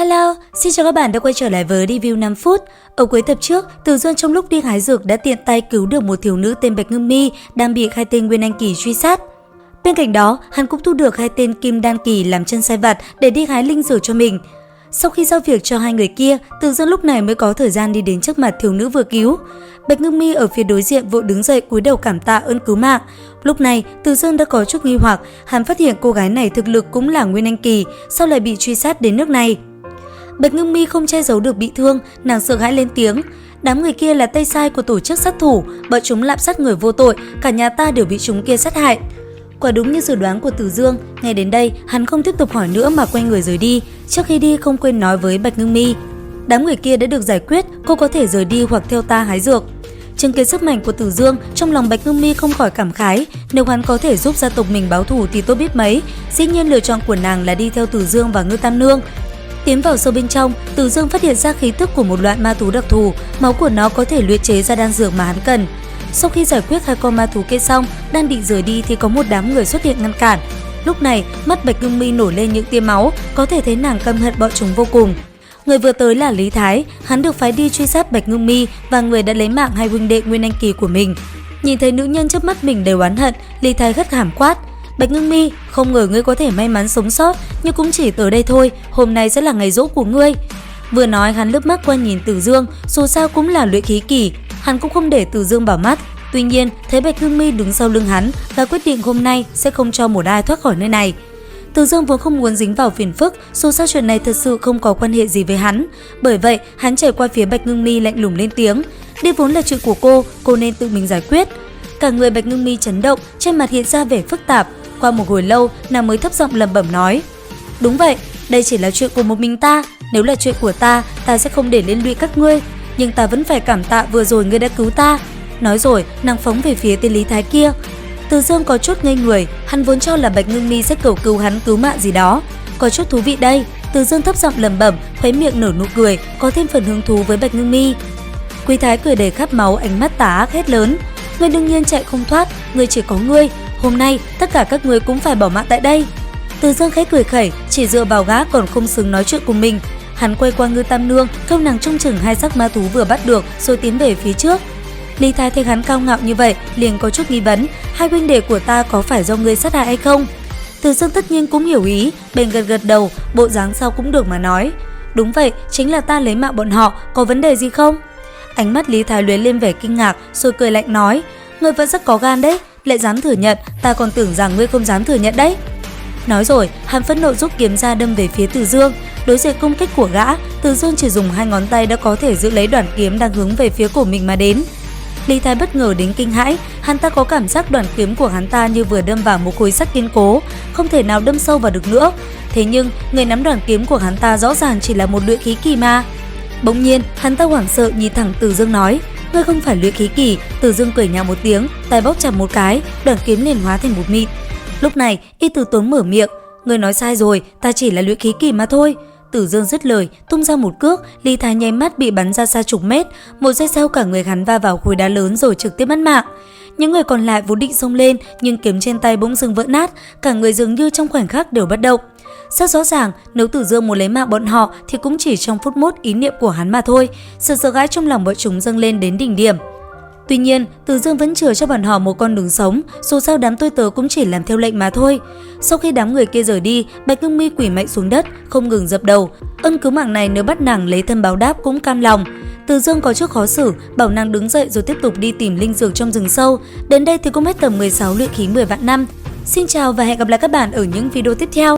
Hello, xin chào các bạn đã quay trở lại với review 5 phút. Ở cuối tập trước, Từ Dương trong lúc đi hái dược đã tiện tay cứu được một thiếu nữ tên Bạch Ngưng Mi đang bị hai tên Nguyên Anh Kỳ truy sát. Bên cạnh đó, hắn cũng thu được hai tên Kim Đan Kỳ làm chân sai vặt để đi hái linh dược cho mình. Sau khi giao việc cho hai người kia, Từ Dương lúc này mới có thời gian đi đến trước mặt thiếu nữ vừa cứu. Bạch Ngưng Mi ở phía đối diện vội đứng dậy cúi đầu cảm tạ ơn cứu mạng. Lúc này, Từ Dương đã có chút nghi hoặc, hắn phát hiện cô gái này thực lực cũng là Nguyên Anh Kỳ, sao lại bị truy sát đến nước này. Bạch Ngưng Mi không che giấu được bị thương, nàng sợ hãi lên tiếng. Đám người kia là tay sai của tổ chức sát thủ, bọn chúng lạm sát người vô tội, cả nhà ta đều bị chúng kia sát hại. Quả đúng như dự đoán của Từ Dương, nghe đến đây hắn không tiếp tục hỏi nữa mà quay người rời đi. Trước khi đi không quên nói với Bạch Ngưng Mi, đám người kia đã được giải quyết, cô có thể rời đi hoặc theo ta hái dược. Chứng kiến sức mạnh của Từ Dương, trong lòng Bạch Ngưng Mi không khỏi cảm khái, nếu hắn có thể giúp gia tộc mình báo thù thì tốt biết mấy. Dĩ nhiên lựa chọn của nàng là đi theo Từ Dương và Ngư Tam Nương. Tiến vào sâu bên trong, Từ Dương phát hiện ra khí tức của một loại ma thú đặc thù, máu của nó có thể luyện chế ra đan dược mà hắn cần. Sau khi giải quyết hai con ma thú kia xong, đang định rời đi thì có một đám người xuất hiện ngăn cản. Lúc này, mắt Bạch Ngưng Mi nổi lên những tia máu, có thể thấy nàng căm hận bọn chúng vô cùng. Người vừa tới là Lý Thái, hắn được phái đi truy sát Bạch Ngưng Mi và người đã lấy mạng hai huynh đệ Nguyên Anh Kỳ của mình. Nhìn thấy nữ nhân trước mắt mình đều oán hận, Lý Thái gắt gỏng quát: Bạch Ngưng Mi, không ngờ ngươi có thể may mắn sống sót, nhưng cũng chỉ tới đây thôi, hôm nay sẽ là ngày giỗ của ngươi. Vừa nói hắn lướt mắt qua nhìn Từ Dương, dù sao cũng là luyện khí kỳ, hắn cũng không để Từ Dương bảo mắt. Tuy nhiên, thấy Bạch Ngưng Mi đứng sau lưng hắn và quyết định hôm nay sẽ không cho một ai thoát khỏi nơi này. Từ Dương vốn không muốn dính vào phiền phức, dù sao chuyện này thật sự không có quan hệ gì với hắn. Bởi vậy, hắn chạy qua phía Bạch Ngưng Mi lạnh lùng lên tiếng: "Đây vốn là chuyện của cô nên tự mình giải quyết." Cả người Bạch Ngưng Mi chấn động, trên mặt hiện ra vẻ phức tạp. Qua một hồi lâu, nàng mới thấp giọng lẩm bẩm nói: "Đúng vậy, đây chỉ là chuyện của một mình ta. Nếu là chuyện của ta, ta sẽ không để liên lụy các ngươi. Nhưng ta vẫn phải cảm tạ vừa rồi ngươi đã cứu ta." Nói rồi, nàng phóng về phía tên Lý Thái kia. Từ Dương có chút ngây người, hắn vốn cho là Bạch Ngưng Mi sẽ cầu cứu hắn cứu mạng gì đó. Có chút thú vị đây, Từ Dương thấp giọng lẩm bẩm, khóe miệng nở nụ cười, có thêm phần hứng thú với Bạch Ngưng Mi. Quý Thái cười đầy khát máu, ánh mắt tà ác hét lớn: "Ngươi đương nhiên chạy không thoát, ngươi chỉ có ngươi. Hôm nay tất cả các ngươi cũng phải bỏ mạng tại đây." Từ Dương khẽ cười khẩy, chỉ dựa vào gã còn không xứng nói chuyện của mình. Hắn quay qua Ngư Tam Nương, kêu nàng trông chừng hai xác ma thú vừa bắt được, rồi tiến về phía trước. Lý Thái thấy hắn cao ngạo như vậy, liền có chút nghi vấn: "Hai huynh đệ của ta có phải do ngươi sát hại hay không?" Từ Dương tất nhiên cũng hiểu ý, bèn gật đầu, bộ dáng sao cũng được mà nói: "Đúng vậy, chính là ta lấy mạng bọn họ, có vấn đề gì không?" Ánh mắt Lý Thái lóe lên vẻ kinh ngạc, rồi cười lạnh nói: "Ngươi vẫn rất có gan đấy, lại dám thừa nhận, ta còn tưởng rằng ngươi không dám thừa nhận đấy." Nói rồi, hắn phẫn nộ rút kiếm ra đâm về phía Từ Dương. Đối diện công kích của gã, Từ Dương chỉ dùng hai ngón tay đã có thể giữ lấy đoạn kiếm đang hướng về phía của mình mà đến. Lý Thái bất ngờ đến kinh hãi, hắn ta có cảm giác đoạn kiếm của hắn ta như vừa đâm vào một khối sắt kiên cố, không thể nào đâm sâu vào được nữa. Thế nhưng, người nắm đoạn kiếm của hắn ta rõ ràng chỉ là một luyện khí kỳ mà. Bỗng nhiên, hắn ta hoảng sợ nhìn thẳng Từ Dương nói: "Ngươi không phải luyện khí kỳ." Từ Dương cười nhạo một tiếng, tay bóp chặt một cái, đoạn kiếm liền hóa thành một mịn. Lúc này, Y Từ Tốn mở miệng: "Ngươi nói sai rồi, ta chỉ là luyện khí kỳ mà thôi." Từ Dương dứt lời, tung ra một cước, Lý Thái nháy mắt bị bắn ra xa chục mét, một giây sau cả người hắn va vào khối đá lớn rồi trực tiếp mất mạng. Những người còn lại vốn định xông lên, nhưng kiếm trên tay bỗng dưng vỡ nát, cả người dường như trong khoảnh khắc đều bất động. Rất rõ ràng, nếu Từ Dương muốn lấy mạng bọn họ thì cũng chỉ trong phút mốt ý niệm của hắn mà thôi. Sự sợ hãi trong lòng bọn chúng dâng lên đến đỉnh điểm. Tuy nhiên, Từ Dương vẫn chừa cho bọn họ một con đường sống, dù sao đám tôi tớ cũng chỉ làm theo lệnh mà thôi. Sau khi đám người kia rời đi, Bạch Ngưng Mi quỳ mạnh xuống đất, không ngừng dập đầu. Ân cứu mạng này nếu bắt nàng lấy thân báo đáp cũng cam lòng. Từ Dương có chút khó xử, bảo nàng đứng dậy rồi tiếp tục đi tìm linh dược trong rừng sâu. Đến đây thì cũng hết tầm 16 luyện khí 10 vạn năm. Xin chào và hẹn gặp lại các bạn ở những video tiếp theo.